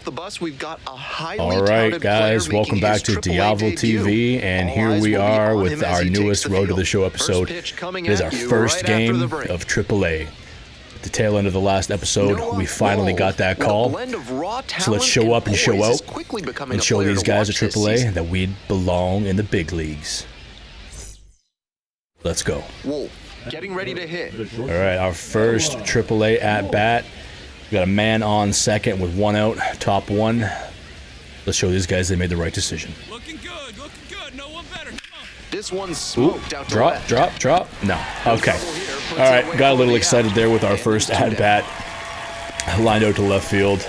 the bus, we've got a highly All right, guys, welcome back to Diavel TV, and here we are with our newest Road to the Show episode. It is our first game of AAA. At the tail end of the last episode, we finally got that call. So let's show up and show out and show these guys at AAA that we belong in the big leagues. Let's go. Getting ready to hit. All right, our first AAA at bat. We got a man on second with one out, top one. Let's show these guys they made the right decision. Looking good, no one better. Come on. This one's smoked out to Drop. No. Okay. All right, got a little excited there with our first at bat. Lined out to left field.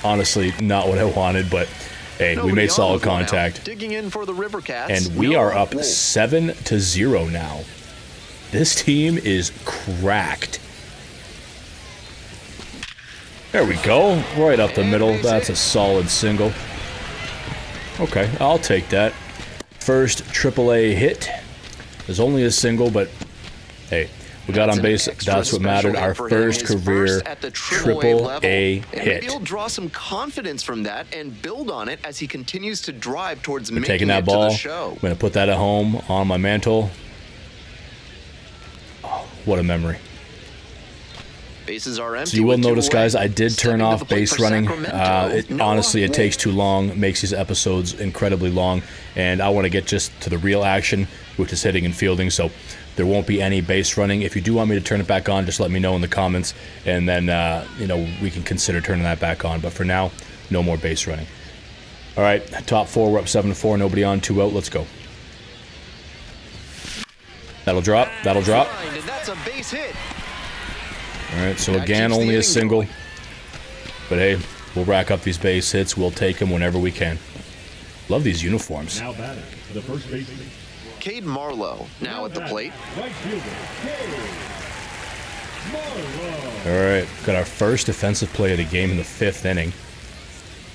Honestly, not what I wanted, but hey, we made solid contact. Digging in for the River Cats. And we are up 7-0 now. This team is cracked. There we go. Right up the middle. That's a solid single. Okay, I'll take that. First AAA hit. There's only a single, but hey, we got on base. That's what mattered. Our first career AAA hit. Maybe he'll draw some confidence from that and build on it as he continues to drive towards making taking that ball. To the show. I'm gonna put that at home on my mantle. Oh, what a memory. Bases are empty. So you will notice, guys, I did turn off base running. Honestly, it takes too long, makes these episodes incredibly long, and I want to get just to the real action, which is hitting and fielding, so there won't be any base running. If you do want me to turn it back on, just let me know in the comments, and then, you know, we can consider turning that back on. But for now, no more base running. All right, top four, we're up 7-4, nobody on, 2 out, let's go. That'll drop. And that's a base hit. All right, so again, only a single. But hey, we'll rack up these base hits. We'll take them whenever we can. Love these uniforms. Now batting for the first baseman. Cade Marlowe now at the plate. Right fielder, Cade Marlowe. All right, got our first defensive play of the game in the 5th inning.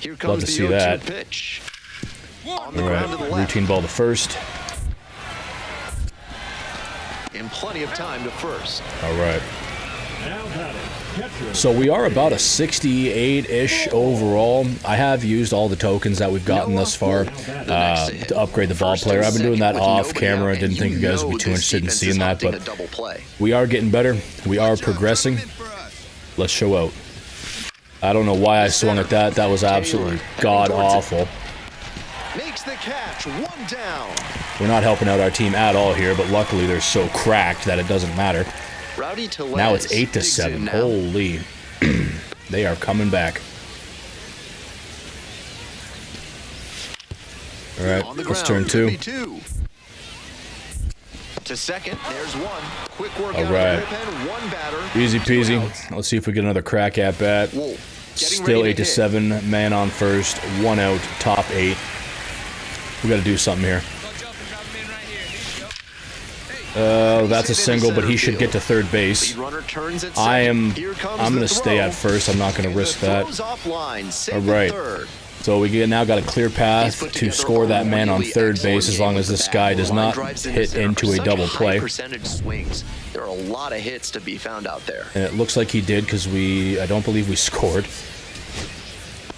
Here comes Love to the see that. pitch. All right, routine ball to first. And plenty of time to first. All right. Now batting, catcher. So we are about a 68-ish overall. I have used all the tokens that we've gotten thus far to upgrade the ball player. I've been doing that off camera. Didn't think you guys would be too interested in seeing that, but we are getting better. We are progressing. Let's show out. I don't know why I swung at that. That was absolutely god-awful. Makes the catch, 1 down. We're not helping out our team at all here, but luckily they're so cracked that it doesn't matter. Now it's 8-7. Holy. They are coming back. All right, let's turn 2. To second, there's 1. Quick work all out right. of the pen, 1 batter. Easy peasy. Let's see if we get another crack at bat. Still 8-7. Man on first. 1 out. Top 8. We got to do something here. That's a single, but he should get to third base. I'm going to stay at first. I'm not going to risk that. All right. So we now got a clear path to score that man on third base as long as this guy does not hit into a double play. There are a lot of hits to be found out there. And it looks like he did because I don't believe we scored.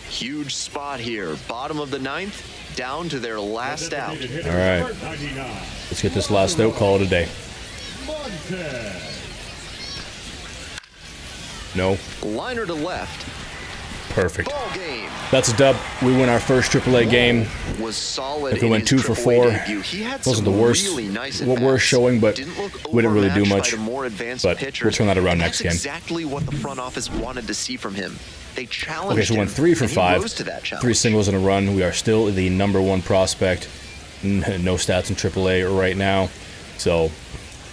Huge spot here. Bottom of the 9th. Down to their last out. All right. Let's get this last out. Call it a day. No. Liner to left. Perfect. Ball game. That's a dub. We win our first AAA game. Was solid. If we went 2 for 4, wasn't the worst. Worst showing, but we didn't really do much. But we'll turn that around next game. Exactly what the front office wanted to see from him. They challenged okay, so we went 3 for 5. 3 singles in a run. We are still the #1 prospect. No stats in AAA right now. So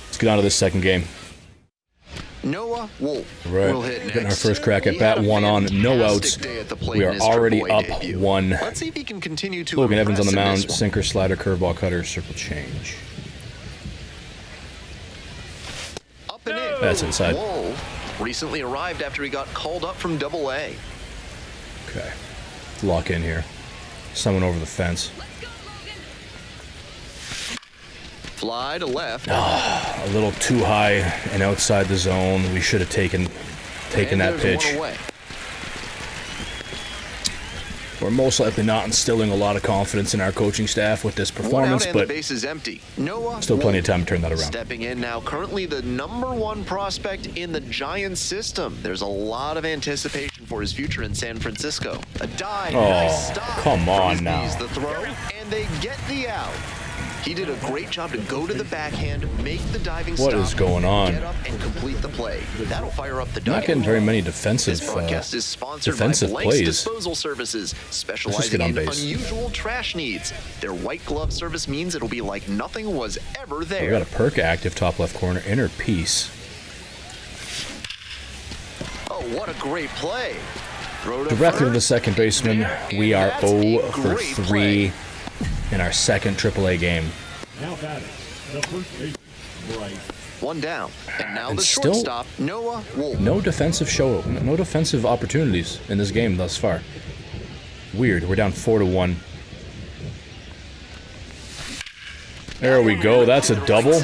let's get on to this second game. Noah Wolf. Right, will hit next. Getting our first crack at bat. 1 on, no outs. We are already up 1. Let's see if he can continue to Logan Evans on the mound. Sinker, slider, curveball, cutter, circle change. Up and in. That's inside. Wolf recently arrived after he got called up from AA. Okay. Lock in here. Someone over the fence. Fly to left. A little too high and outside the zone. We should have taken that pitch. We're most likely not instilling a lot of confidence in our coaching staff with this One performance, out and but the base is empty. Noah still plenty Wolf of time to turn that around. stepping in now, currently the #1 prospect in the Giants system. There's a lot of anticipation for his future in San Francisco. A dive, Oh, nice stop come from on his now. knees, the throw, and they get the out. He did a great job to go to the backhand, make the diving What stop, is going on? get up and complete the play. That'll fire up the Not dugout. getting very many defensive This broadcast is sponsored defensive by Blank's plays. Disposal Services, get specializing on in base. unusual trash needs. Their white glove service means it'll be like nothing was ever there. We got a perk active top left corner, inner piece. Oh, what a great play. Throw Directly to the first. second baseman. We are That's a 0 for great 3 play. in our second AAA game. Now batting, the first baseman, Bryce. One down. And now And the still shortstop, Noah Wolf. No defensive opportunities in this game thus far. Weird. We're down 4-1. There we go. That's a double.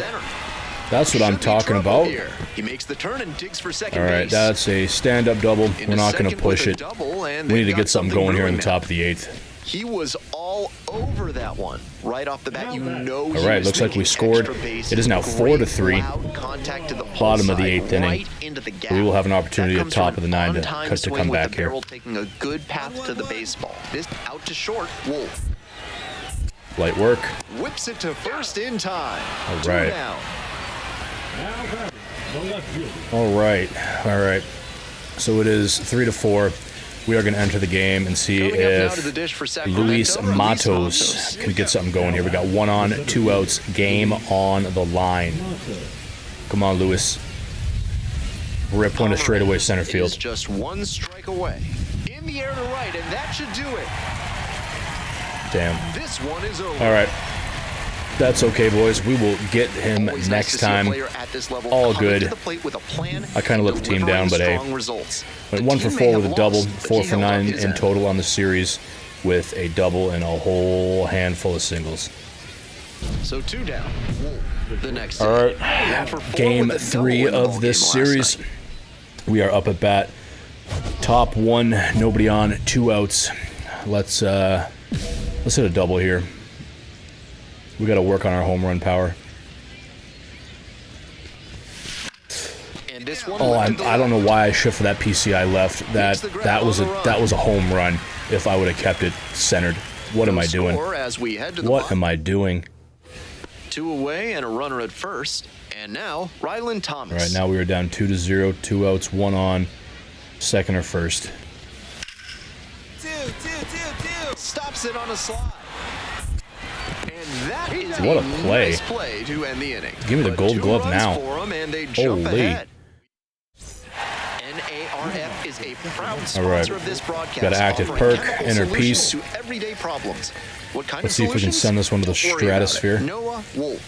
That's what I'm Should be talking trouble about. here. He makes the turn and digs for second All right, base. that's a stand-up double. Into We're not going to second push with it. a double, and We need they've to got get something going here in the brewing top of the 8th. now. He was all over that one. Right off the bat, you know he All right, was looks like we thinking scored. extra base. It is now 4-3. Great loud contact to the pull Bottom of the side, 8th inning. right into the gap. We will have an opportunity That at comes top from of the 9 to on-time come swing with back the here. barrel taking a good path to the baseball. This out to short. Wolf Light work. whips it to first in time. All Two right. down. Now batting, the left fielder. All right. So it is 3-4. We are going to enter the game and see Coming up now to the if dish for Sacramento, Luis Matos can get something going here. We got 1 on, 2 outs, game on the line. Come on, Luis. Rip one to straightaway center Is field. just one strike away. In the air to right, and that should do it. Damn. This one is over. All right. That's okay, boys. We will get him Always nice next to see a time. player at this level All coming good. to the plate with a plan I kinda and let the team down, but delivering hey. strong results. Went The 1 for team 4 may with a have double, lost, but 4 he for held up 9 his in end. total on the series with a double and a whole handful of singles. So 2 down. The next All right. inning. 1 for 4 Game with a double 3 in the of ballgame this last series. night. We are up at bat. Top 1, nobody on, 2 outs. Let's hit a double here. We got to work on our home run power. And this one Oh, went to the I don't know left. why I shifted that PCI left. That was a home run. If I would have kept it centered, what am No I doing? score as we head to the What bottom. am I doing? 2 away and a runner at first. And now, Ryland Thomas. All right, now we are down 2-0, 2 outs, 1 on, second or first. Stops it on a slide. And that is What a play. nice play to end the inning. Give me the But gold 2 glove runs now. for 'em, and they jump Holy. ahead. NARF is a proud All sponsor right. of this broadcast. Got an active offering perk, chemical inner solutions piece. to everyday problems. What kind Let's of see if we can solutions? send this one to the Don't worry about it. stratosphere. Noah Wolf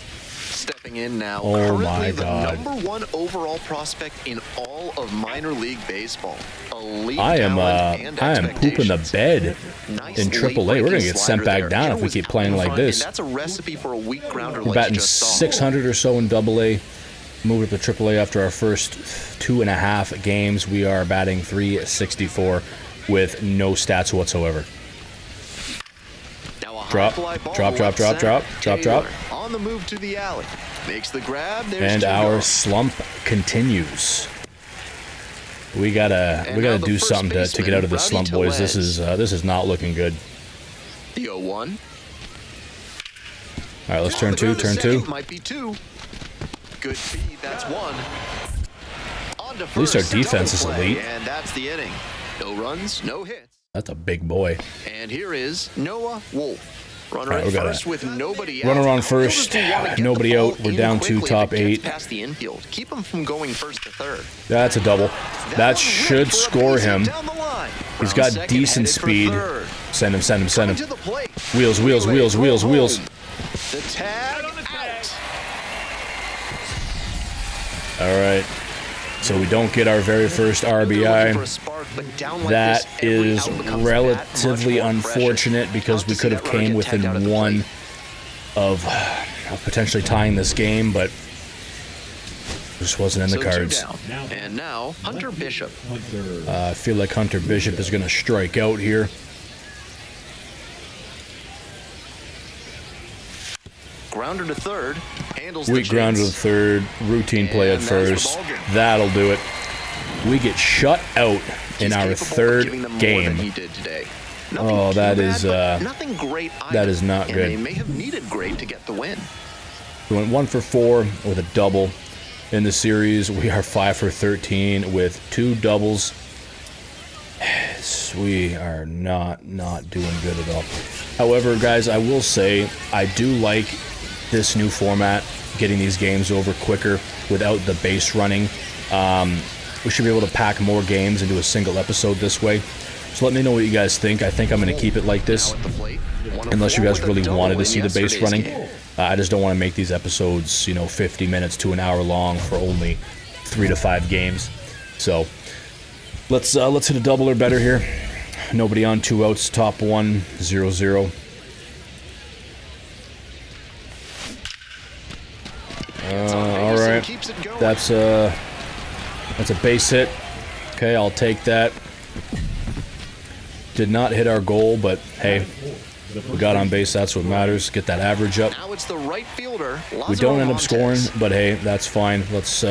stepping in now. Oh currently my the God. #1 overall prospect in all of minor league baseball. Elite I am talent and pooping the expectations. bed Nice in late AAA. We're gonna breaking get sent slider back there. down Hitter if we was keep out playing in like front, and this. that's a recipe for a weak grounder We're like you batting just saw. 600 or so in AA. Moved up to AAA after our first 2.5 games. We are batting 364 with no stats whatsoever. Now a high Drop, fly ball drop, drop, left drop, center. drop, drop, drop. Taylor on the move to the alley. Makes the grab. There's And 2 our gone. slump continues. We gotta And now the do first something to get baseman, out of this Rowdy slump, boys. This Tellez. is not looking good. The 0-1. All right, let's turn The throw 2, to turn second 2. Might be 2. Good feed. That's 1. On to At least our first, defense is double play, elite. And that's the inning. No runs, no hits. That's a big boy. And here is Noah Wolf. Runner All right, at we got first with nobody out. runner on Outfielders first, will wanna get nobody the ball out. We're in down to quickly top if it gets 8. Past the infield. Keep him from going first to third. That's a double. That one should ripped for a score base hit him. down the line. He's Round got second, decent headed for speed. third. Send him, send him, send Coming him. to the plate. Wheels, wheels, Relay, wheels, go wheels, home. wheels. The tag out. All right. So we don't get our very first They're looking for RBI. a spark, but down like That this, every is out becomes relatively that much more precious. unfortunate because Tough we to could see have that runner came get tagged out at within the one plate. of potentially tying this game, but just wasn't in the So 2 cards. down. And now Hunter Bishop. Hunter. I feel like Hunter Bishop is going to strike out here. Grounder to third. Handles Weak the grounder to chase. third. Routine play at And there's the first. ball game. That'll do it. We get shut out in He's our capable of third giving them more game. than he did today. Oh, Nothing that too is, bad, but nothing great either. that is not and good. They may have needed great to get the win. We went 1 for 4 with a double in the series. We are 5 for 13 with 2 doubles. We are not doing good at all. However, guys, I will say I do like this new format, getting these games over quicker without the base running. We should be able to pack more games into a single episode this way. So let me know what you guys think. I think I'm going to keep it like this, Now at the plate, unless you guys really wanted to in see the base yesterday's running. game. I just don't want to make these episodes, 50 minutes to an hour long for only 3 to 5 games. So let's hit a double or better here. Nobody on, 2 outs, top 1, 0-0. All right, Keeps it going. that's a base hit. Okay, I'll take that. Did not hit our goal, but hey, we got on base. That's what matters. Get that average up. Now it's the right fielder. We don't end up scoring, Montes. but hey, that's fine. Let's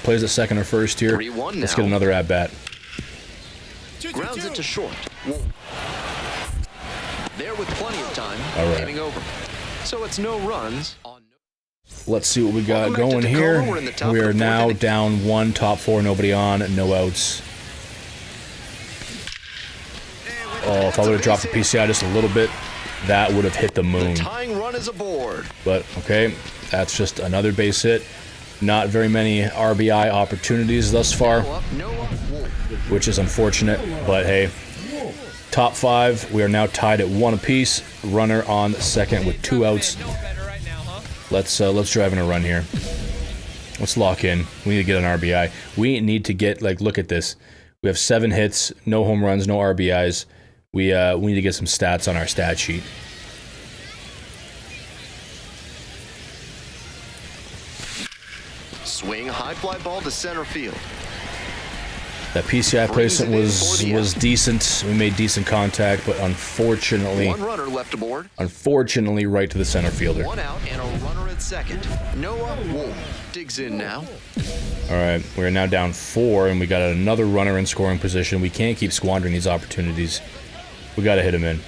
plays at second or first here. 3-1 Let's now. get another at bat. Grounds it to short. There with plenty of time. All right. Getting over. So it's no runs. On Let's see what we got Welcome back to going Tacoma. here. We're in the top We of are the fourth now inning. down 1, top 4, nobody on, no outs. Oh, if I would have dropped the PCI just a little bit, that would have hit the the moon. tying run is aboard. But okay, that's just another base hit. Not very many RBI opportunities thus far, No up, no up. which is unfortunate. But hey, top 5, we are now tied at 1 apiece. Runner on second with 2 outs. Let's drive in a run here. Let's lock in. We need to get an RBI. We need to get, look at this. We have 7 hits, no home runs, no RBIs. We need to get some stats on our stat sheet. Swing, high fly ball to center field. That PCI placement was decent. We made decent contact, but unfortunately, One runner left aboard. right to the center fielder. One out and a runner at second. Noah Wolf digs in now. All right, we're now down 4, and we got another runner in scoring position. We can't keep squandering these opportunities. We got to hit him in.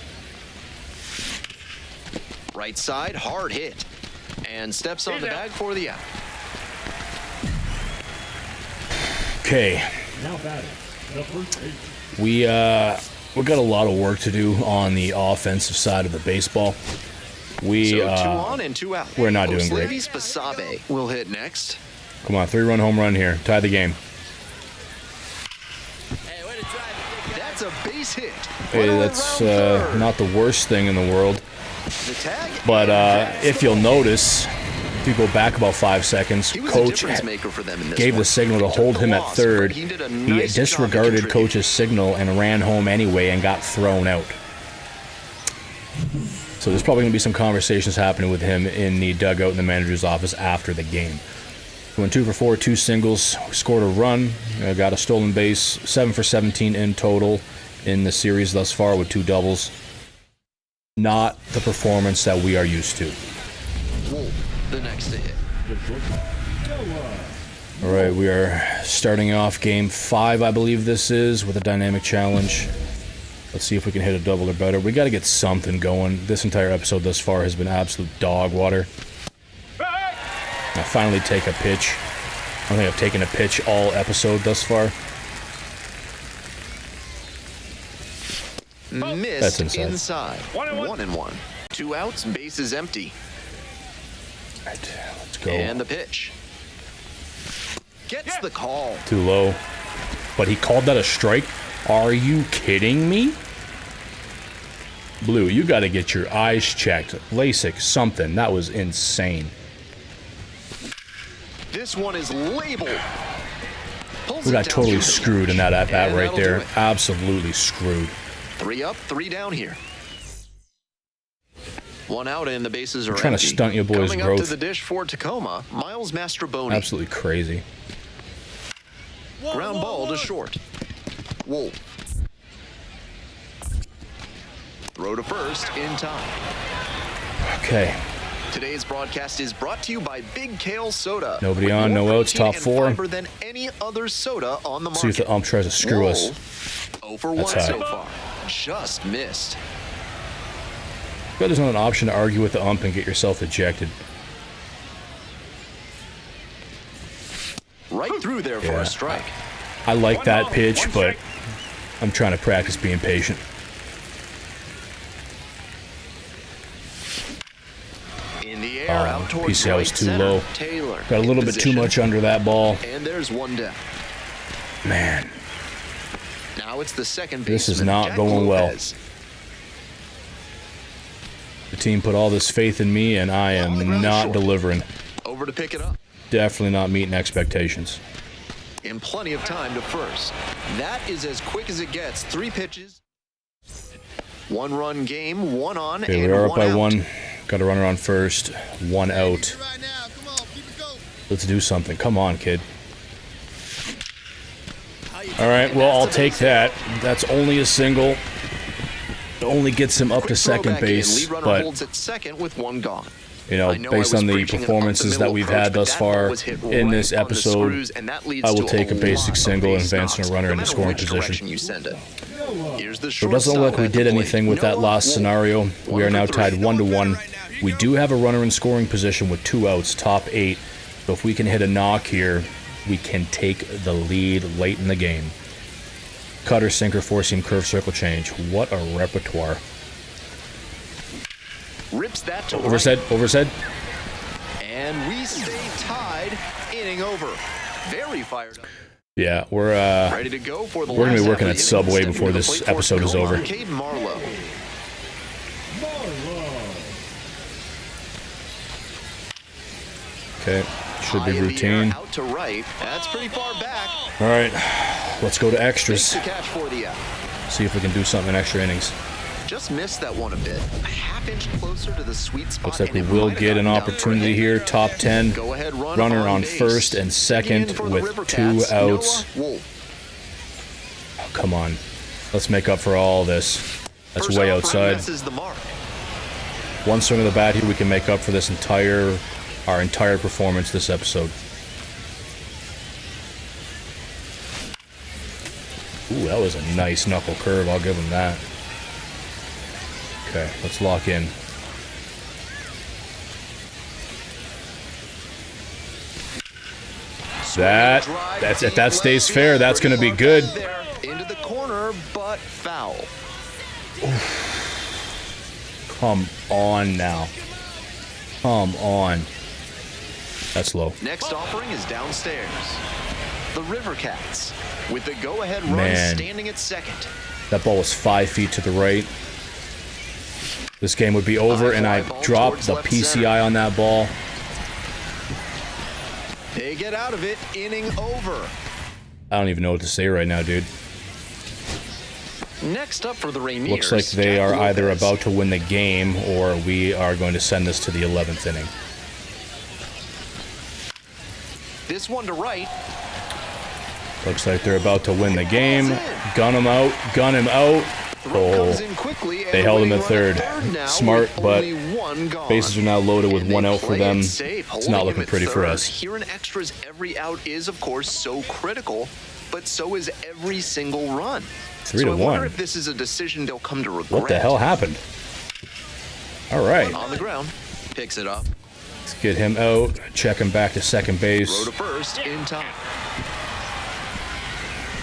Right side, hard hit. And steps on the bag for the out. Okay, Now batting, the first baseman. we got a lot of work to do on the offensive side of the baseball. We So 2 on and 2 out. we're not doing great. Oslevis Basabe will hit next. Come on, 3-run home run here. Tie the game. That's a base hit. Hey, Runner that's around third. not the worst thing in the world. The tag. But and if you'll notice, if you go back about 5 seconds, he was a coach difference maker for them in this gave one. the signal to Took hold the him at loss, third. but he did a He nice job to disregarded contribute. coach's signal and ran home anyway and got thrown out. So there's probably going to be some conversations happening with him in the dugout in the manager's office after the game. We went 2 for 4, 2 singles, scored a run, got a stolen base, 7 for 17 in total in the series thus far with 2 doubles. Not the performance that we are used to. Wolf, the next to hit. All right, we are starting off game 5, I believe this is, with a dynamic challenge. Let's see if we can hit a double or better. We got to get something going. This entire episode thus far has been absolute dog water. I finally take a pitch. I don't think I've taken a pitch all episode thus far. Missed That's inside. inside. 1-1. 2 outs, bases empty. All right, let's go. And the pitch. Gets the call. Too low. But he called that a strike? Are you kidding me? Blue, you got to get your eyes checked. LASIK, something. That was insane. This one is labeled. Pulls We it got down totally through the screwed in that at-bat And right that'll do there. it. Absolutely screwed. 3 up, 3 down here. 1 out and the bases are trying to empty. stunt your boys' Coming up growth. to the dish for Tacoma, Miles Mastroboni. Absolutely crazy. Ground ball to short. Wolf. Throw to first in time. Okay. Today's broadcast is brought to you by Big Kale Soda. Nobody with on, more no outs, protein top and 4. fiber than any other soda on the market. See if the ump tries to screw us. 0 for 1 That's high. so far. Just missed. But there's not an option to argue with the ump and get yourself ejected. Right through there for a strike. I like that pitch, but I'm trying to practice being patient. In the air, out towards PCI was right too center. low. Taylor Got a in little bit too position. much under that ball. And there's one down. Man, Now it's the second this is baseman, not Jack going well. Lopez. The team put all this faith in me, and I am not delivering. Over to pick it up. Definitely not meeting expectations. In plenty of time to first. That is as quick as it gets. 3 pitches. 1-run game, 1 on Okay, and we are up 1 by out. 1. Got a runner on first, 1 out. Let's do something. Come on, kid. All right, well, I'll take that. That's only a single. Only gets him up to Quick throw second back in. base, Lead runner but holds at second with 1 gone. you know, I know based I was on the preaching an performances that up-the-middle we've approach, had but thus that ball far was hit in right this on the episode, screws, and that leads I will to take a basic lot of single and base advance knocks, a runner no into matter scoring which position. direction you send it. Here's the So it doesn't look like we did anything with that last scenario. We are now tied 1-1. We do have a runner in scoring position with 2 outs, top 8. So if we can hit a knock here, we can take the lead late in the game. Cutter, sinker, 4-seam, curve, circle change. What a repertoire. Rips that to Overset, overset. And we stay tied, inning over. Very fired up. Yeah, we're Ready to go for the we're gonna be last working half at of the inning. Subway Stepping before to the this plate for episode is Tacoma, over. Cade Marlowe. Okay, should be High in the air, routine. out to right. That's pretty far back. All right, let's go to Takes extras. the catch for the out. See if we can do something in extra innings. Just missed that one a bit. A half-inch closer to the sweet spot. Looks like and we it will might have get an gotten down for a opportunity hit. here. Top 10. Go ahead, Runner on base. first and second Digging in for the with River 2 Cats, outs. Noah Wolf. Oh, come on. Let's make up for all this. That's First way offering outside. misses the mark. One swing of the bat here, we can make up for this our entire performance this episode. Ooh, that was a nice knuckle curve. I'll give him that. Okay, let's lock in. If that stays fair, that's going to be good. There, into the corner, but foul. Come on now. Come on. That's low. Next offering is downstairs. The River Cats with the go-ahead run Man. standing at second. That ball was 5 feet to the right. This game would be over, and I dropped the PCI on that ball. They get out of it, inning over. I don't even know what to say right now, dude. Next up for the Rainiers. Looks like they Jack are either Lopez. about to win the game, or we are going to send this to the 11th inning. This one to right. Looks like they're about to win the game. Gun him out. Gun him out. Throw comes Oh, in quickly, and they held him winning at run third. now Smart, with but only one gone. bases are now loaded with And 1 they out for play them. it safe, It's holding not him looking at pretty for third. us. Here in extras, every out is, of course, so critical, but so is every single run. 3 to I wonder 1. if this is a decision they'll come to regret. What the hell happened? All right. On the ground, picks it up. Let's get him out. Check him back to second Throw base. to first in time.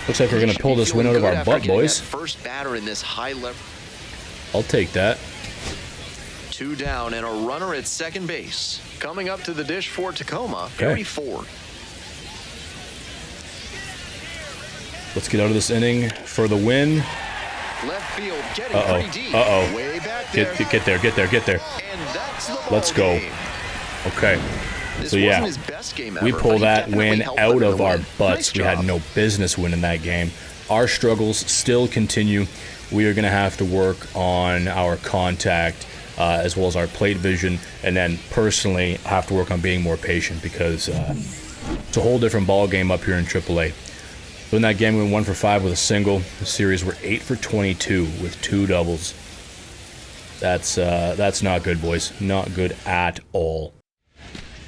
Looks like we're going to pull this win out of our butt, boys. First batter in this high level. I'll take that. 2 down and a runner at second base. Coming up to the dish for Tacoma, Okay. Harry Ford. Let's get out of this inning for the win. Left field getting Uh-oh. pretty deep. Uh-oh. Way back there. Get there. And that's the ball Let's go. game. Okay. This So yeah, wasn't his best game we ever, pull but he that definitely win helped out them in of the our win. butts. Nice We had job. no business winning that game. Our struggles still continue. We are going to have to work on our contact as well as our plate vision, and then personally have to work on being more patient because it's a whole different ball game up here in AAA. So in that game, we went 1 for 5 with a single. The series were 8 for 22 with 2 doubles. That's not good, boys. Not good at all.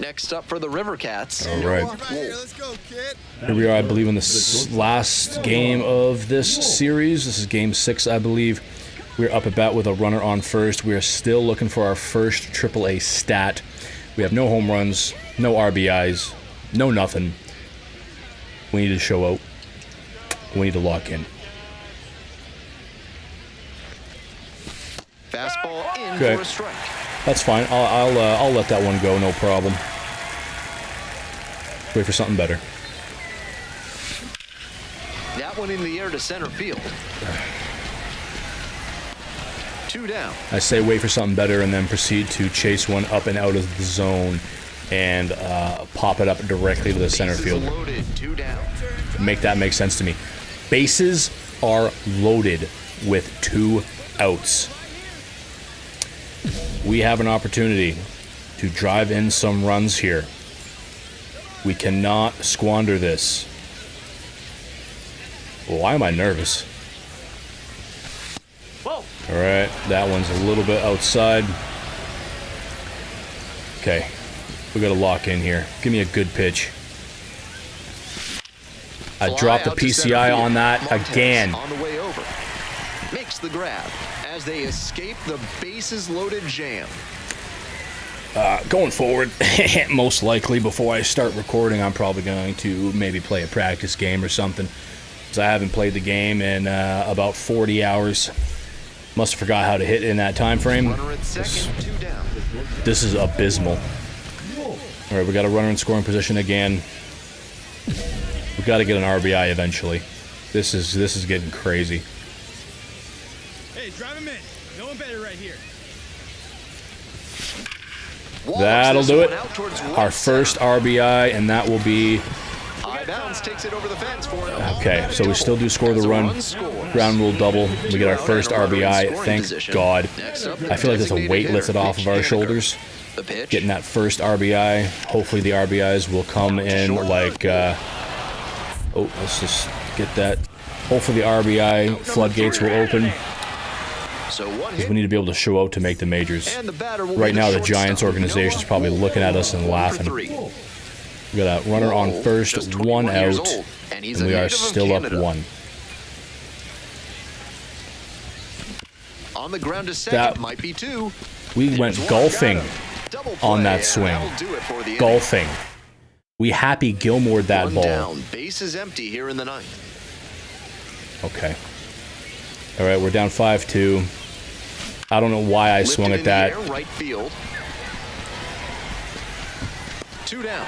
Next up for the River Cats. All right. Let's go, kid. Here we are, I believe, in the last game of this series. This is game 6, I believe. We're up at bat with a runner on first. We are still looking for our first AAA stat. We have no home runs, no RBIs, no nothing. We need to show out. We need to lock in. Fastball in Okay. for a strike. That's fine. I'll let that one go. No problem. Wait for something better. That one in the air to center field. 2 down. I say wait for something better and then proceed to chase one up and out of the zone and pop it up directly to the center Bases field. loaded, 2 down. Make that make sense to me. Bases are loaded with 2 outs. We have an opportunity to drive in some runs here. We cannot squander this. Why am I nervous? Whoa. All right, that one's a little bit outside. Okay, we got to lock in here. Give me a good pitch. I Fly dropped the out to center PCI field. on that Montez again. On the way over. Makes the grab as they escape the bases loaded jam. Going forward, most likely before I start recording, I'm probably going to maybe play a practice game or something. Because I haven't played the game in about 40 hours. Must have forgot how to hit in that time frame. Runner at second, 2 down. This is abysmal. All right, we got a runner in scoring position again. We got to get an RBI eventually. This is getting crazy. Hey, drive him in. No one better right here. Walks That'll this do one it. out towards right Our first RBI, and that will be... High bounce takes it over the fence for him. Okay, so we still do score the run. Ground rule double. We get our first RBI. Thank God. I feel like there's a weight lifted off of our shoulders. The pitch. Getting that first RBI. Hopefully the RBIs will come in like... oh, let's just get that. Hopefully the RBI floodgates will open. So one Because hit, we need to be able to show out to make the majors. and the batter will Right be now, the shortstop. Giants organization is probably looking at us and laughing. For 3. We got a runner on first, Just 1 21 years out, old, and he's and a we are native of still up Canada. 1. On the ground to second, That- might be 2. We went golfing Double on play, that and swing. that'll do it for the Golfing. We Happy Gilmore'd that inning. ball. One down, bases empty here in the 9th. Okay. All right, we're down 5-2. I don't know why I Lifted swung in at the that. air, right field. 2 down.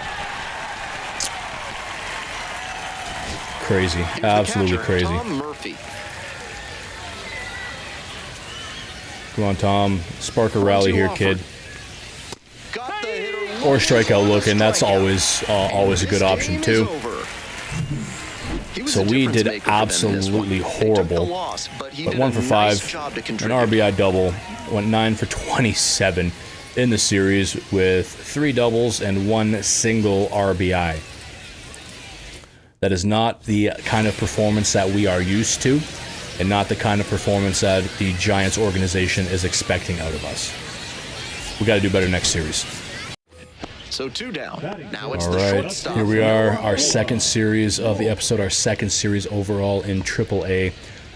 Crazy. Here's the Absolutely catcher, crazy. Tom Murphy. Come on, Tom. Spark a rally here, kid. Got the hitter Or strikeout looking. That's strikeout. always a good option, too. So we did absolutely horrible. But 1 for 5, an RBI double, went 9 for 27 in the series with 3 doubles and 1 single RBI. That is not the kind of performance that we are used to, and not the kind of performance that the Giants organization is expecting out of us. We got to do better next series. So 2 down. Now it's All the right, shortstop. here we are, our second series of the episode, our second series overall in AAA.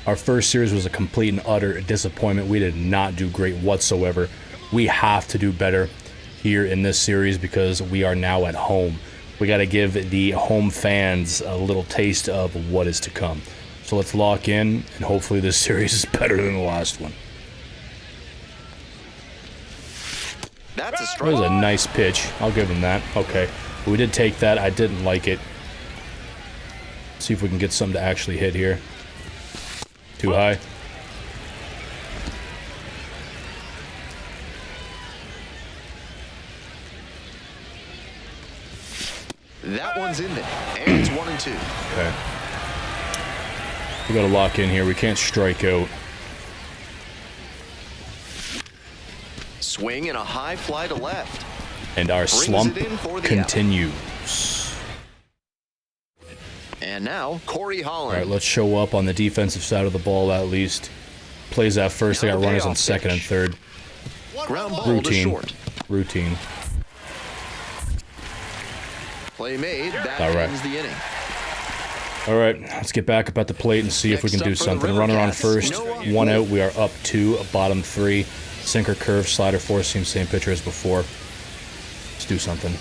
Our first series was a complete and utter disappointment. We did not do great whatsoever. We have to do better here in this series because we are now at home. We got to give the home fans a little taste of what is to come. So let's lock in, and hopefully this series is better than the last one. That's a That strike. was a nice pitch. I'll give him that. Okay. We did take that. I didn't like it. See if we can get something to actually hit here. Too high. That one's in there. And it's 1 and 2. Okay. We got to lock in here. We can't strike out. Swing and a high fly to left. And our Brings slump it in for the continues. And now, Corey All Holland. right, let's show up on the defensive side of the ball at least. plays that first. They got runners on second and third. Ground ball to Routine. short. Routine. Play made. That All right. ends the inning. All right, let's get back up at the plate and see if we can do something. Runner on first, one out. We are up 2, bottom 3. Sinker, curve, slider, four seam, same pitcher as before. Let's do something.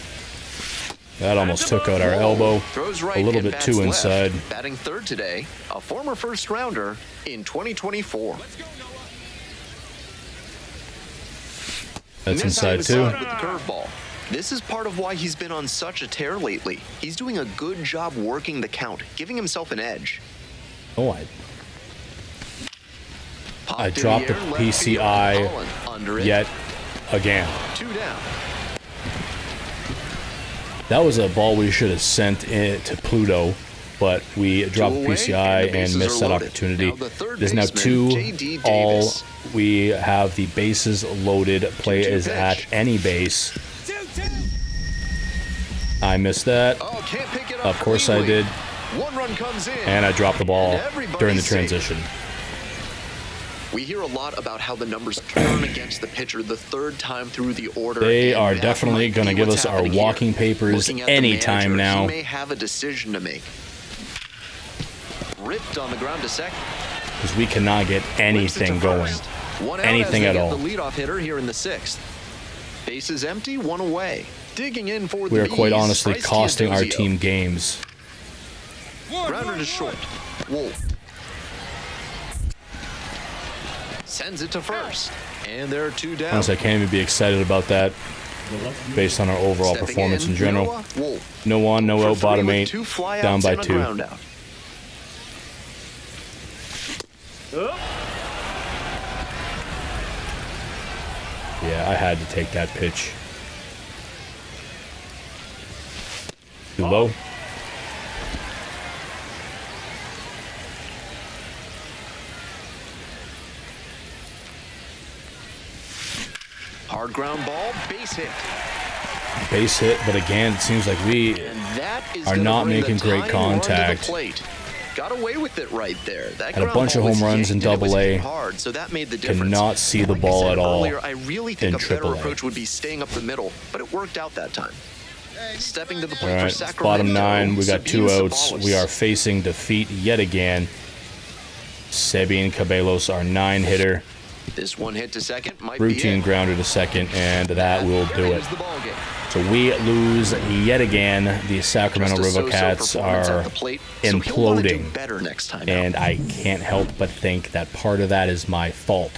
That almost took out our elbow. Throws right A little and bit too bats inside. left. Batting third today, a former first rounder in 2024. That's Missed inside too. with the curveball. This is part of why he's been on such a tear lately. He's doing a good job working the count, giving himself an edge. Oh, I dropped the PCI yet again. 2 down. That was a ball we should have sent it to Pluto, but we dropped the PCI and missed that opportunity. It is now 2 all. We have the bases loaded. Play is at any base. I missed that. Oh, can't pick it up. Of course I did. 1 run comes in. And I dropped the ball during the transition. We hear a lot about how the numbers turn against the pitcher the 3rd time through the order. They are definitely going to give us our walking papers anytime now. He may have a decision to make. Ripped on the ground to second. Because we cannot get anything going. Anything at all. The leadoff hitter here in the 6th. Bases empty, 1 away. Digging in for We the are quite B's, honestly Bryce costing our Teodosio. team games. Grounder to short. Wolf. Sends it to first. And there are 2 down. Honestly, I can't even be excited about that based on our overall Stepping performance in general. Noah Wolf. No on, no For out, 3 bottom with 8, 2 flyouts down by and a 2. ground out. Yeah, I had to take that pitch. Too low. Hard ground ball, base hit. Base hit, but again, it seems like we And that is are gonna not bring making the great tying run to the contact. plate. Got away with it right there. That Had a ground bunch of ball was home runs in yanked and it was AA. hit hard, so that made the difference. Cannot see the Like I ball said at all earlier, I really think in a better AAA. approach would be staying up the middle, but it worked out that time. Stepping to the All plate right, for it's Sacramento. bottom 9. We got 2 Sabine outs. Ceballos. We are facing defeat yet again. Sabine Ceballos, our 9 hitter. This one hit to second might Routine be it. grounder to second, and that will do it. There's the ball game. So we lose yet again. The Sacramento Just a River so-so Cats performance are at the plate, so he'll wanna do imploding. better next time out. And I can't help but think that part of that is my fault.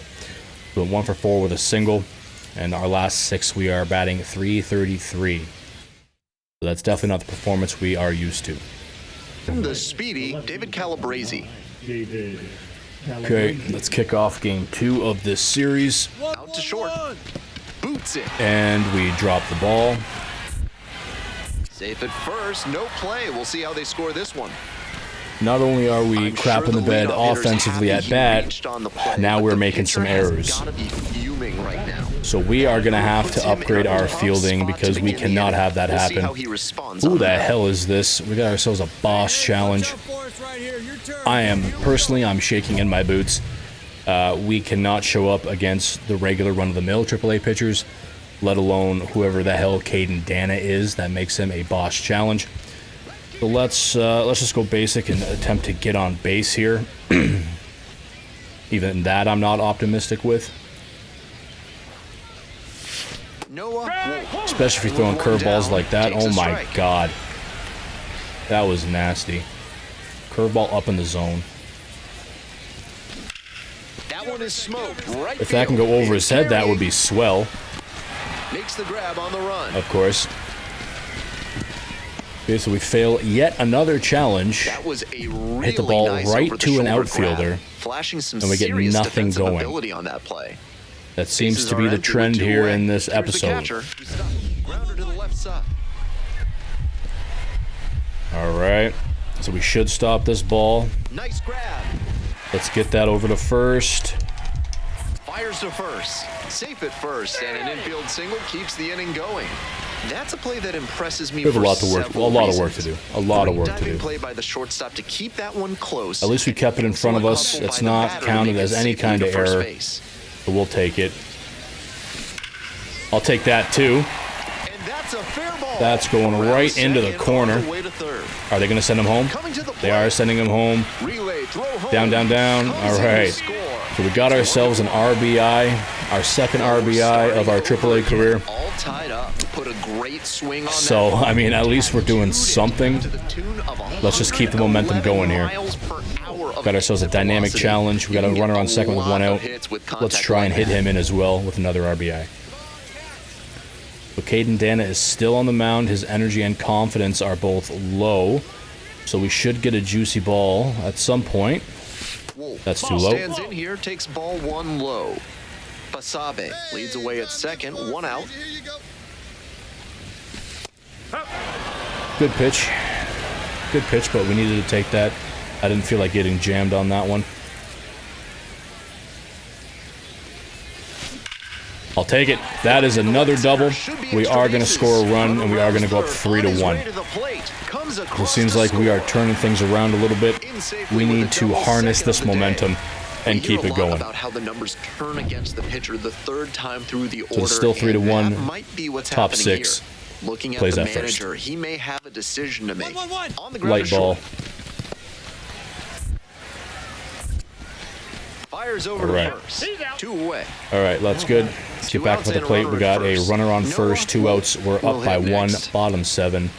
We went 1 for 4 with a single, and our last 6 we are batting .333. So that's definitely not the performance we are used to. The speedy David Calabrese. David. Okay, let's kick off game 2 of this series. Out to short. Boots it. And we drop the ball. Safe at first. No play. We'll see how they score this one. Not only are we I'm crap sure in the bed leadoff hitter's offensively happy at he bat, reached on the play, now but we're the making some pitcher has errors. gotta be fuming right now. So we are going to have to upgrade our fielding because we cannot have that We'll see how happen. he responds Who on the that. hell is this? We got ourselves a boss challenge. I am personally, I'm shaking in my boots. We cannot show up against the regular run-of-the-mill AAA pitchers, let alone whoever the hell Caden Dana is that makes him a boss challenge. So let's just go basic and attempt to get on base here. Even that I'm not optimistic with, Noah Wolf. especially if you're throwing curveballs like that. Takes Oh a my strike. god, that was nasty. Curveball up in the zone. That one is smoked. Right If that can go over his head, that would be swell, Makes the grab on the run. of course. Okay, so we fail yet another challenge. That was a really Hit the ball nice right over the to an shoulder outfielder, grab, flashing some and we get serious nothing defensive going. ability on that play. That seems Bases to be are the empty trend with 2 here away. in this Here's the episode. catcher, who stopped. Grounder to the left side. All right, so we should stop this ball. Nice grab. Let's get that over to first. Fires to first. Safe at first, and an infield single keeps the inning going. That's a play that impresses me. We have a for lot to work. A lot of work to do. A lot of work to do. Play by the shortstop to keep that one close. At least we kept it in front of us. It's not counted as any kind of error, but we'll take it. I'll take that too. That's going right into the corner. Are they going to send him home? They are sending him home. Down, down, down. All right. So we got ourselves an RBI, our second RBI of our AAA career. So, I mean, at least we're doing something. Let's just keep the momentum going here. Got ourselves a dynamic challenge. We got a runner on second with one out. Let's try and hit him in as well with another RBI. But Caden Dana is still on the mound. His energy and confidence are both low. So we should get a juicy ball at some point. That's too low. Stands in here, takes ball one low. Basabe leads away at second, one out. Good pitch. Good pitch, but we needed to take that. I didn't feel like getting jammed on that one. I'll take it. That is another double. We are going to score a run, and we are going to go up 3-1. It seems like we are turning things around a little bit. We need to harness this momentum and keep it going. So it's still 3-1. Top six. Plays that first. He may have a decision to make. Light ball. Fires over to first. 2 away. All right, that's good. Let's get back to the plate. We got a runner on first, 2 outs. We're up by 1, bottom 7.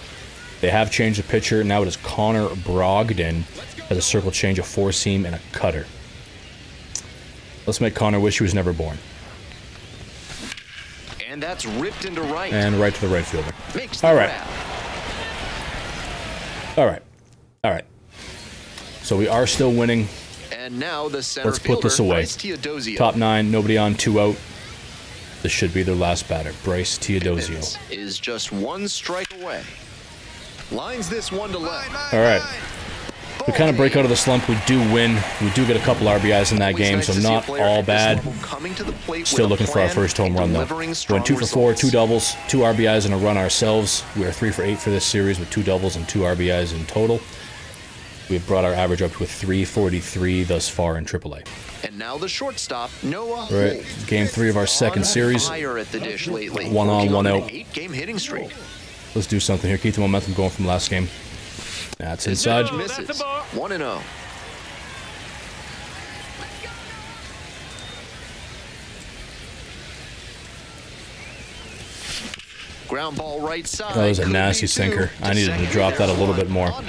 They have changed the pitcher. Now it is Connor Brogdon. Has a circle change, a 4-seam, and a cutter. Let's make Connor wish he was never born. And that's ripped into right. And right to the right fielder. All right. All right. All right. So we are still winning. And now the center Let's put this away. Top 9, nobody on, 2 out. This should be their last batter. Bryce Teodosio is just 1 strike away. Lines this one to left. All right. We kind of break out of the slump. We do win. We do get a couple RBIs in that game, so not all bad. Still looking for our first home run, though. Went 2 for 4, 2 doubles, 2 RBIs and a run ourselves. We are 3 for 8 for this series with 2 doubles and 2 RBIs in total. We've brought our average up to a 343 thus far in AAA. And now the shortstop, Noah. Right. Game 3 of our second series. 1 on, 1 out. 8-game hitting streak. Let's do something here. Keep the momentum going from last game. That's inside. Misses. 1-0. Ground ball right side. That was a nasty sinker. I needed to drop that a little bit more. So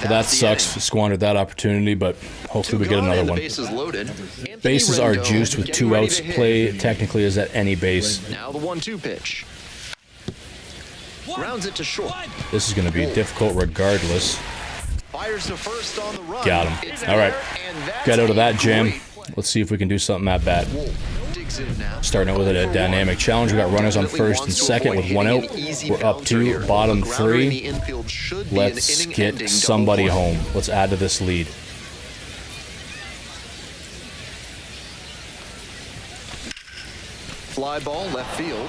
that sucks. Squandered that opportunity, but hopefully we get another one. Bases are juiced with 2 outs. Play technically is at any base. Now the 1-2 pitch. Grounds it to short. This is going to be difficult regardless. Fires to first on the run. Got him. All right. Got out of that jam. Let's see if we can do something at bat. Starting out with a dynamic challenge. We got runners on first and second with 1 out. We're up 2, bottom 3. Let's get somebody home. Let's add to this lead. Fly ball left field.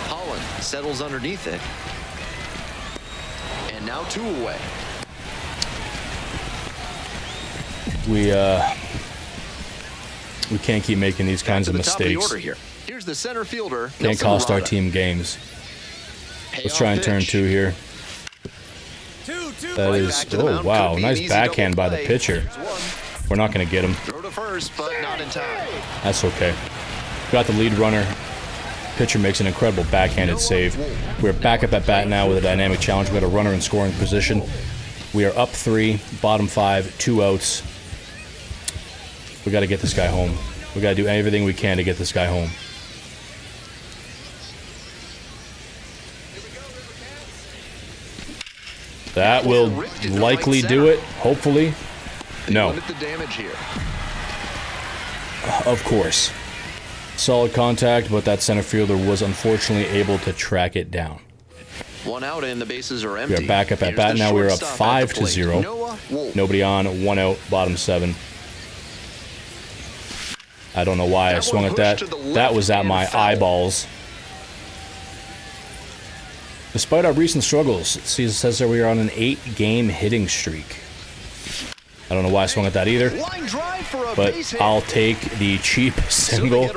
Holland settles underneath it. And now 2 away. We can't keep making these kinds of mistakes. Here's the center fielder. Can't cost our team games. Let's try and turn 2 here. That is, oh wow, nice backhand by the pitcher. We're not going to get him. Throw to first, but not in time. That's okay. Got the lead runner. Pitcher makes an incredible backhanded save. We're back up at bat now with a dynamic challenge. We got a runner in scoring position. We are up 3, bottom 5, 2 outs. We got to get this guy home. We got to do everything we can to get this guy home. That will likely do it, hopefully. No. Of course. Solid contact, but that center fielder was unfortunately able to track it down. 1 out and the bases are empty. We are back up at bat now. We're up 5-0. Nobody on, 1 out, bottom 7. I don't know why I swung at that. That was at my eyeballs. Despite our recent struggles, it says that we are on an 8-game hitting streak. I don't know why I swung at that either, but I'll take the cheap single,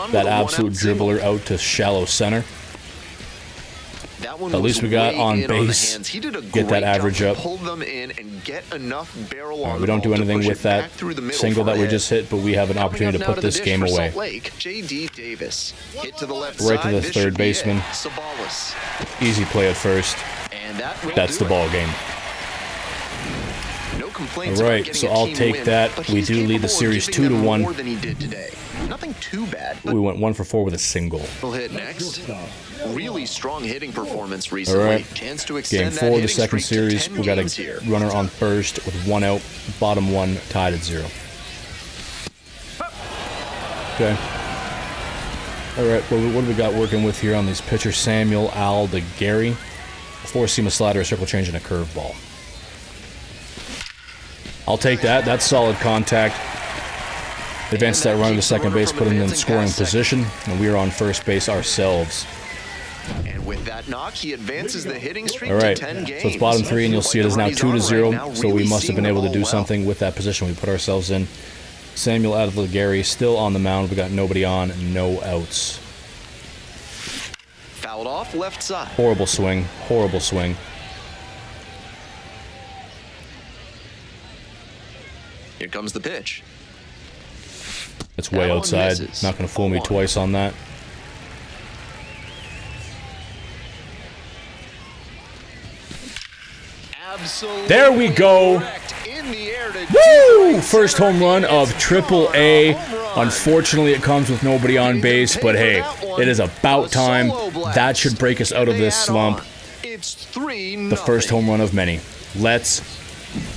that absolute dribbler out to shallow center. At least we got on base, get that average up. Right, we don't do anything with that single that we just hit, but we have an opportunity to put this game away. Right to the third baseman. Easy play at first. That's the ball game. Alright, so I'll take that. We do lead the series 2-1. Nothing too bad. We went 1 for 4 with a single. We'll hit next. Really strong hitting performance recently. Alright, Chance to extend game 4 of the that second hitting streak series. to 10 We got games a here. runner on first with 1 out. Bottom 1 tied at 0. Okay. Alright, well, what do we got working with here on these pitchers? Samuel, Al, to Gary. A 4-seam, a slider, a circle change, and a curveball. I'll take that. That's solid contact. Advance that runner to second base, put him in scoring position, and we are on first base ourselves. And with that knock, he advances the hitting streak All right, to 10 games. so it's bottom 3, and you'll see it is now 2-0. Right, so we must have been able to do something with that position we put ourselves in. Samuel out of Gary, still on the mound. We got nobody on, no outs. Fouled off left side. Horrible swing. Horrible swing. Here comes the pitch. It's way outside. Not going to fool me twice on that. There we go. Woo! First home run of AAA. Unfortunately, it comes with nobody on base, but hey, it is about time. That should break us out of this slump. The first home run of many. Let's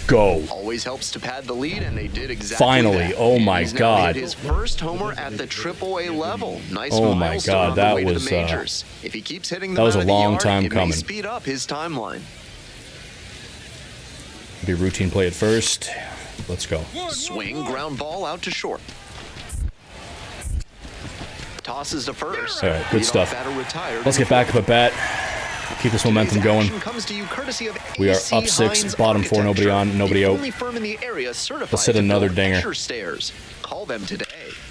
go. Always helps to pad the lead, and they did exactly finally. that. Oh my God. His first homer at the AAA level. Nice oh my milestone God, on the that way to was the majors. If he keeps hitting that was a out of the long yard, time it coming. may speed up his timeline. Be routine play at first. Let's go. Swing, ground ball out to short. Tosses to first. All right, good stuff. Retired. Let's get back up at bat. Keep this momentum going. We are up 6, bottom 4, nobody on, nobody out. Let's hit another dinger. Call them today.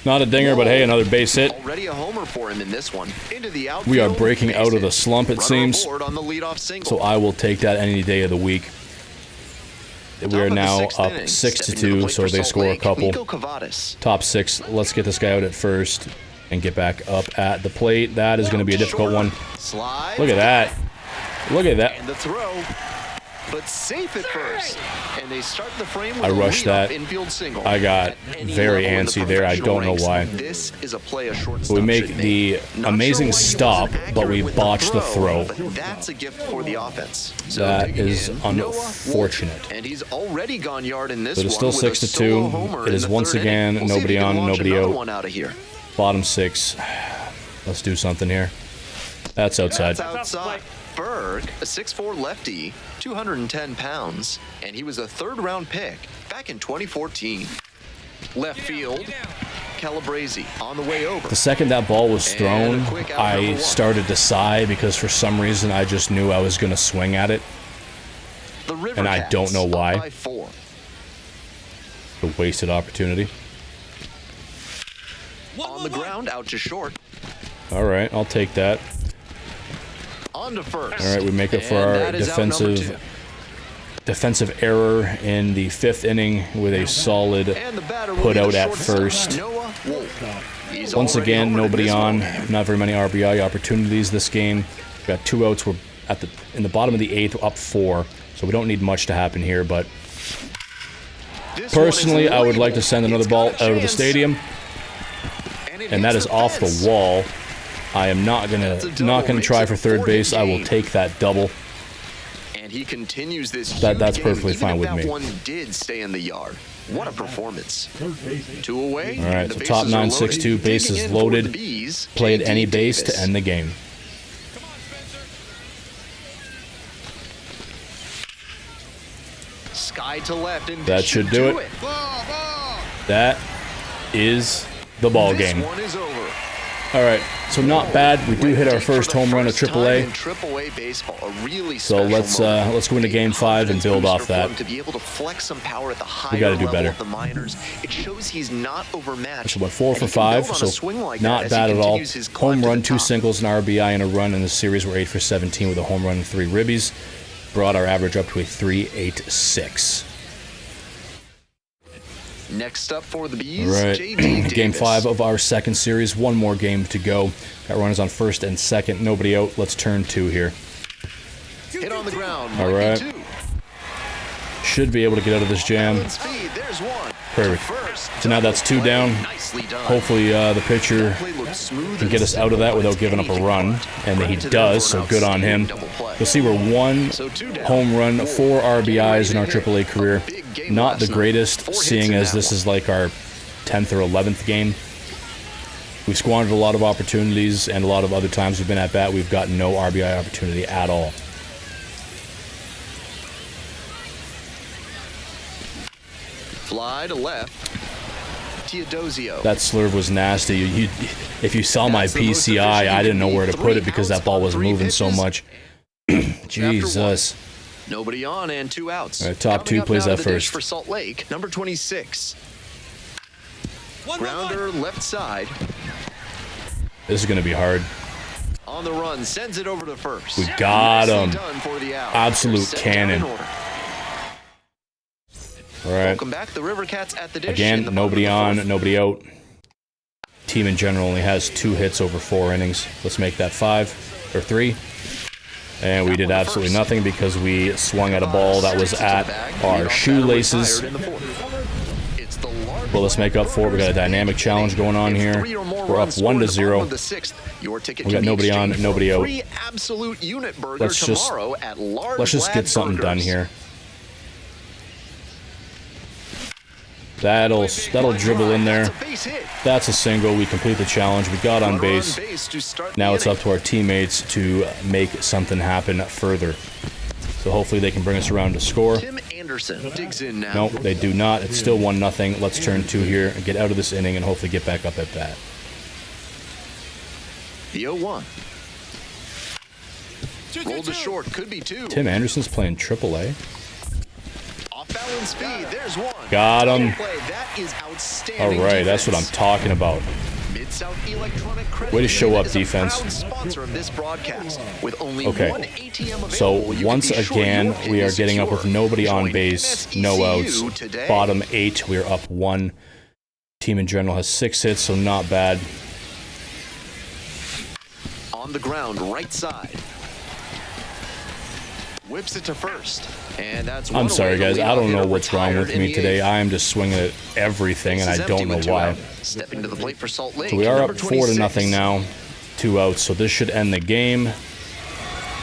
Not a dinger, but hey, another base hit. Already a homer for him in this one. Into the outfield, we are breaking out of the slump, it seems. On the leadoff single. So I will take that any day of the week. We are now up 6-2, so they score a couple. Top 6. Let's get this guy out at first and get back up at the plate. That is going to be a difficult one. Look at that. Look at that. And the throw, but safe at first. And they start the frame with I rushed that. Infield single. I got very antsy there. I don't know why. This is a play a shortstop we make the amazing stop, but we botch the throw. That's a gift for the offense. So that is unfortunate. And he's already gone yard in this but it's one. Still 6-2. It is once again nobody on, nobody out. Bottom 6. Let's do something here. That's outside. That's outside. Berg, a 6'4 lefty, 210 pounds, and he was a third-round pick back in 2014. Left field, Calabrese on the way over. The second that ball was thrown, I started to sigh because for some reason I just knew I was going to swing at it, and I don't know why. A wasted opportunity. On the ground, out to short. All right, I'll take that. On to first. All right, we make up for our defensive error in the 5th inning with a solid put out at first. Once again, nobody on. Not very many RBI opportunities this game. We got 2 outs. We're in the bottom of the 8th, up 4. So we don't need much to happen here. But personally, I would like to send another ball out of the stadium, and that is off the wall. I am not gonna try for third base. I will take that double. And he continues this. That's perfectly fine with me. That one did stay in the yard. What a performance. 2 away. All right, so top 9, 6-2, bases loaded. Played any base to end the game. Sky to left, and that should do it. That is the ball game. This one is over. All right, so not bad. We do hit our first home run of AAA. So let's go into Game 5 and build off that. We got to do better. It shows he's not overmatched. So went 4 for 5, so not bad at all. Home run, 2 singles, an RBI, and a run in the series. We're 8 for 17 with a home run and 3 ribbies. Brought our average up to a 3.86. Next up for the Bees, right. JD Game Davis. 5 of our second series. One more game to go. Got runners on first and second. Nobody out. Let's turn 2 here. Hit on the ground. All right. Should be able to get out of this jam. Perfect. So now that's 2 down. Hopefully the pitcher can get us out of that without giving up a run. And he does, so good on him. You'll see we're 1 home run, 4 RBIs in our AAA career. Not the greatest, seeing as this is like our 10th or 11th game. We've squandered a lot of opportunities, and a lot of other times we've been at bat, we've got no RBI opportunity at all. Fly to left. Teodosio. That slurve was nasty. If you saw my PCI, I didn't know where to put it because that ball was moving so much. Jesus. Nobody on and 2 outs. All right, top 2 plays that first. For Salt Lake, number 26. Grounder left side. This is going to be hard. On the run, sends it over to first. We got him. Absolute cannon. All right. Welcome back, the River Cats at the dish. Again, nobody on, nobody out. Team in general only has 2 hits over 4 innings. Let's make that 5 or 3. And we did absolutely nothing because we swung at a ball that was at our shoelaces. Well, let's make up for it. We got a dynamic challenge going on here. We're up 1-0. We got nobody on, nobody out. Let's just get something done here. That'll dribble in there. That's a single. We complete the challenge. We got on base. Now it's up to our teammates to make something happen further. So hopefully they can bring us around to score. Tim Anderson digs in now. Nope, they do not. It's still 1-0. Let's turn 2 here and get out of this inning and hopefully get back up at bat. The 0-1. Rolled to short. Could be 2. Tim Anderson's playing AAA. Balance speed. There's 1. Got him. That is outstanding. All right, that's what I'm talking about. Mid-South Electronic Credit Way to show Union up, is a defense. proud sponsor of this broadcast, with only Okay. 1 ATM So available. You can once be sure again, your pin we are is getting up secure. with nobody on Join base, MSECU no outs. today. Bottom 8, we are up 1. Team in general has 6 hits, so not bad. On the ground, right side. Whips it to first. And that's I'm sorry, guys. I don't know what's wrong with me today. I I am just swinging at everything, and I don't know why. Stepping to the plate for Salt Lake. So we are number up 4-0 26. now. 2 outs, so this should end the game.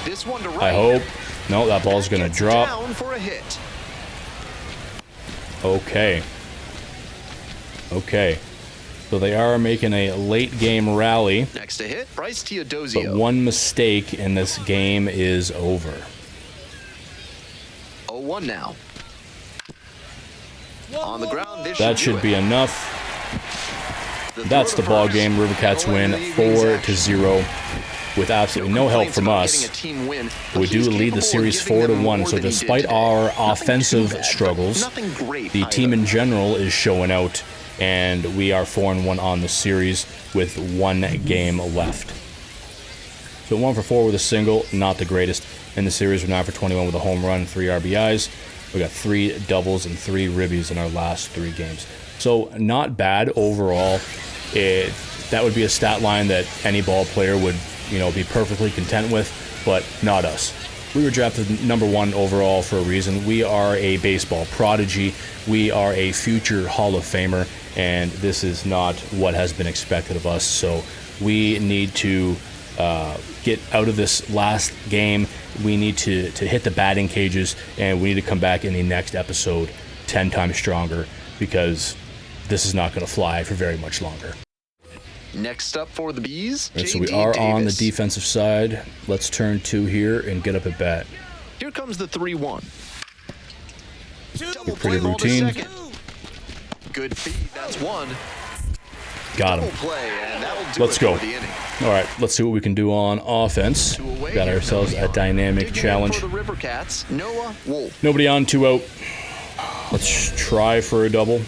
This one to right. I hope. No, that ball's going to Gets drop. down for a hit. Okay. Okay. So they are making a late game rally, Next to hit, Bryce Teodosio. but one mistake and this game is over. 0-1 now. On the ground, this That should be enough. That's the ball game. River Cats win 4-0 with absolutely no help from us. We do lead the series 4-1, so despite our offensive struggles, the team in general is showing out, and we are 4-1 on the series with 1 game left. So 1 for 4 with a single, not the greatest. In the series, we're 9 for 21 with a home run, 3 RBIs. We got 3 doubles and 3 ribbies in our last 3 games. So not bad overall. That would be a stat line that any ball player would, be perfectly content with, but not us. We were drafted #1 overall for a reason. We are a baseball prodigy. We are a future Hall of Famer, and this is not what has been expected of us. So we need to get out of this last game. We need to hit the batting cages, and we need to come back in the next episode 10 times stronger, because this is not going to fly for very much longer. Next up for the Bees, Right, so JD we are on the Davis. defensive side. Let's turn 2 here and get up at bat. Here comes the 3-1. Double Pretty play ball to routine. second. Good feed, that's 1. Got him. Play, and that'll do Let's it go. for the inning. All right, let's see what we can do on offense. Got ourselves a dynamic Digging in challenge. for the River Cats, Noah Wolf. Nobody on, 2 out. Let's try for a double.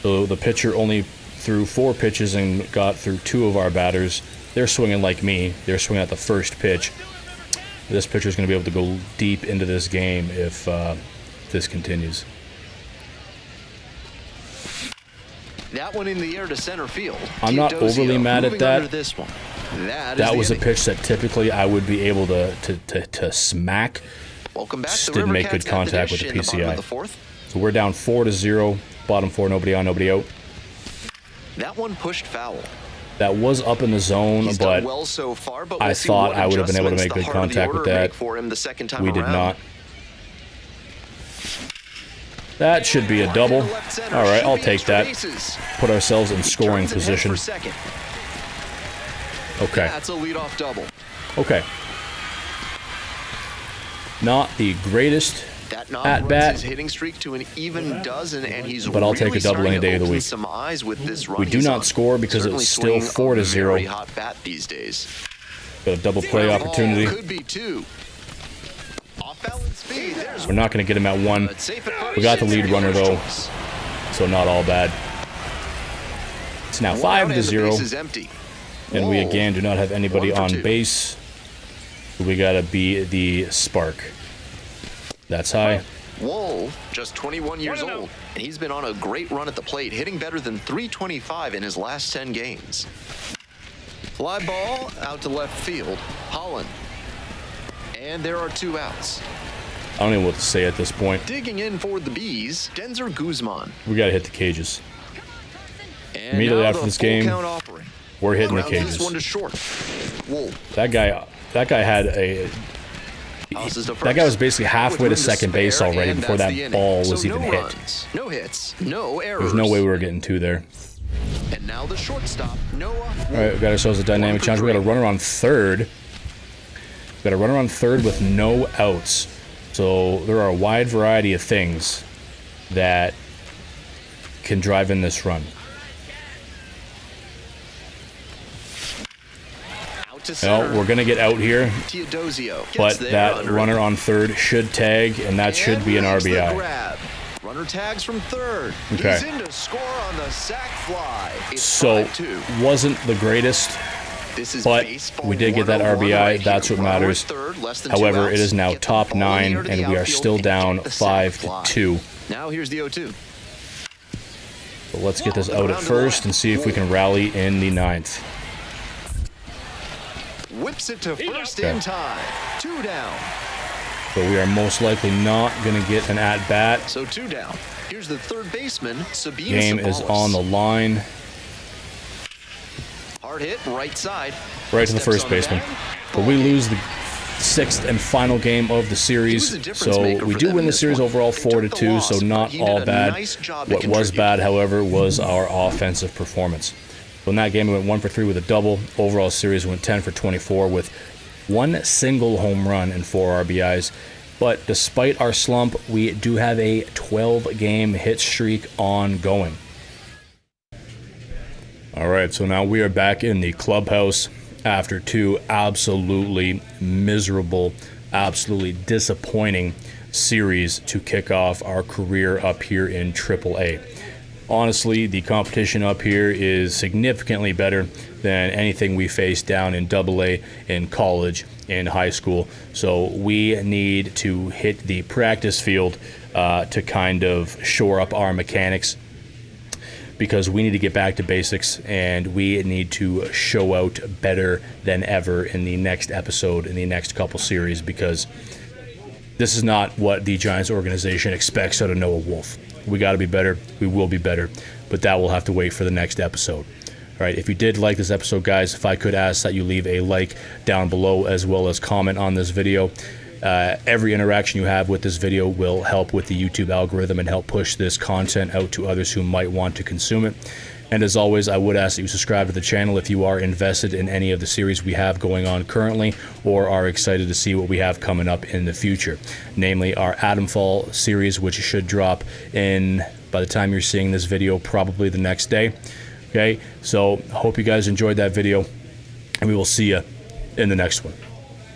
So the pitcher only threw 4 pitches and got through 2 of our batters. They're swinging like me. They're swinging at the first pitch. This pitcher is going to be able to go deep into this game if this continues. That one in the air to center field. I'm not overly mad at that. This one. That was a pitch that typically I would be able to smack. Welcome back. Just The didn't River make Cats good got contact dish with the in bottom of PCI. the fourth. So we're down 4-0. Bottom 4, nobody on, nobody out. That one pushed foul. That was up in the zone, He's but done well so far, but I we'll see thought what I would have been able to make adjustments good the heart of the contact with order that. make for him the second time We did around. not. That should be a double. All right, I'll take that. Put ourselves in scoring position. Okay. That's a leadoff double. Okay. Not the greatest That knob at runs bat, his hitting streak to an even dozen, and he's but I'll take really a double any starting day to of the open week. some eyes with this run We do he's not on. score because Certainly it's still swinging 4-0. a very hot bat these days. Got a double play opportunity. Could be 2. Off balance speed. There's We're not going to get him at 1. but safe at first. We got the lead runner though, so not all bad. It's now 5-0, Base is empty. and we Whoa. again do not have anybody 1 for on 2. base. We gotta be the spark. That's high. Wool, just 21 years old, and he's been on a great run at the plate, hitting better than .325 in his last 10 games. Fly ball out to left field. Holland. And there are 2 outs. I don't even know what to say at this point. Digging in for the Bees, Denzer Guzman. We gotta hit the cages. And Immediately now after the this full game, count offering. we're hitting the Grounds this cages. one to short. Wool. That guy had a. Tosses to That guy first. was basically halfway to With room second base spare, already and before that's that the inning. ball was So even no hit. runs, no hits, no errors. There's no way we were getting 2 there. And now the shortstop, Noah. All right, we got ourselves a dynamic challenge. We got a runner on third. We got a runner on third with no outs. So there are a wide variety of things that can drive in this run. Well, we're gonna get out here, Teodosio but gets there that under runner on third should tag, and that should be an makes the RBI. grab. Runner tags from third. Okay. He's in to score on the sac fly. It's So 5-2. wasn't the greatest, This is but baseball we did get that 101 RBI. right That's here. what Runner matters. at third, less than 2 However, it outs. is now Get the top ball 9, near to the and we are outfield still and down get the sac fly. 5-2. Now here's the 0-2. But let's get this out at first and see if we can rally in the 9th. Whips it to first Okay. in time. 2 down. But we are most likely not going to get an at-bat. So 2 down. Here's the third baseman, Sabina Game is Sabalas. on the line. Hard hit, right side. Right to the Steps first on the baseman. bag. But we lose the 6th and final game of the He was series. a difference So maker we for do them win in the this series one. overall They took 4-2, the so loss, not but he did all a bad. nice job to What was contribute. bad, however, was our offensive performance. So in that game, we went 1 for 3 with a double. Overall series, we went 10 for 24 with 1 single home run and 4 RBIs. But despite our slump, we do have a 12-game hit streak ongoing. All right, so now we are back in the clubhouse after 2 absolutely miserable, absolutely disappointing series to kick off our career up here in AAA. Honestly, the competition up here is significantly better than anything we faced down in AA, in college, in high school. So we need to hit the practice field to kind of shore up our mechanics, because we need to get back to basics and we need to show out better than ever in the next episode, in the next couple series, because this is not what the Giants organization expects out of Noah Wolf. We got to be better. We will be better, but that will have to wait for the next episode. All right, if you did like this episode, guys, if I could ask that you leave a like down below as well as comment on this video. Every interaction you have with this video will help with the YouTube algorithm and help push this content out to others who might want to consume it. And as always, I would ask that you subscribe to the channel if you are invested in any of the series we have going on currently or are excited to see what we have coming up in the future. Namely, our Adamfall series, which should drop in, by the time you're seeing this video, probably the next day. Okay, so hope you guys enjoyed that video, and we will see you in the next one.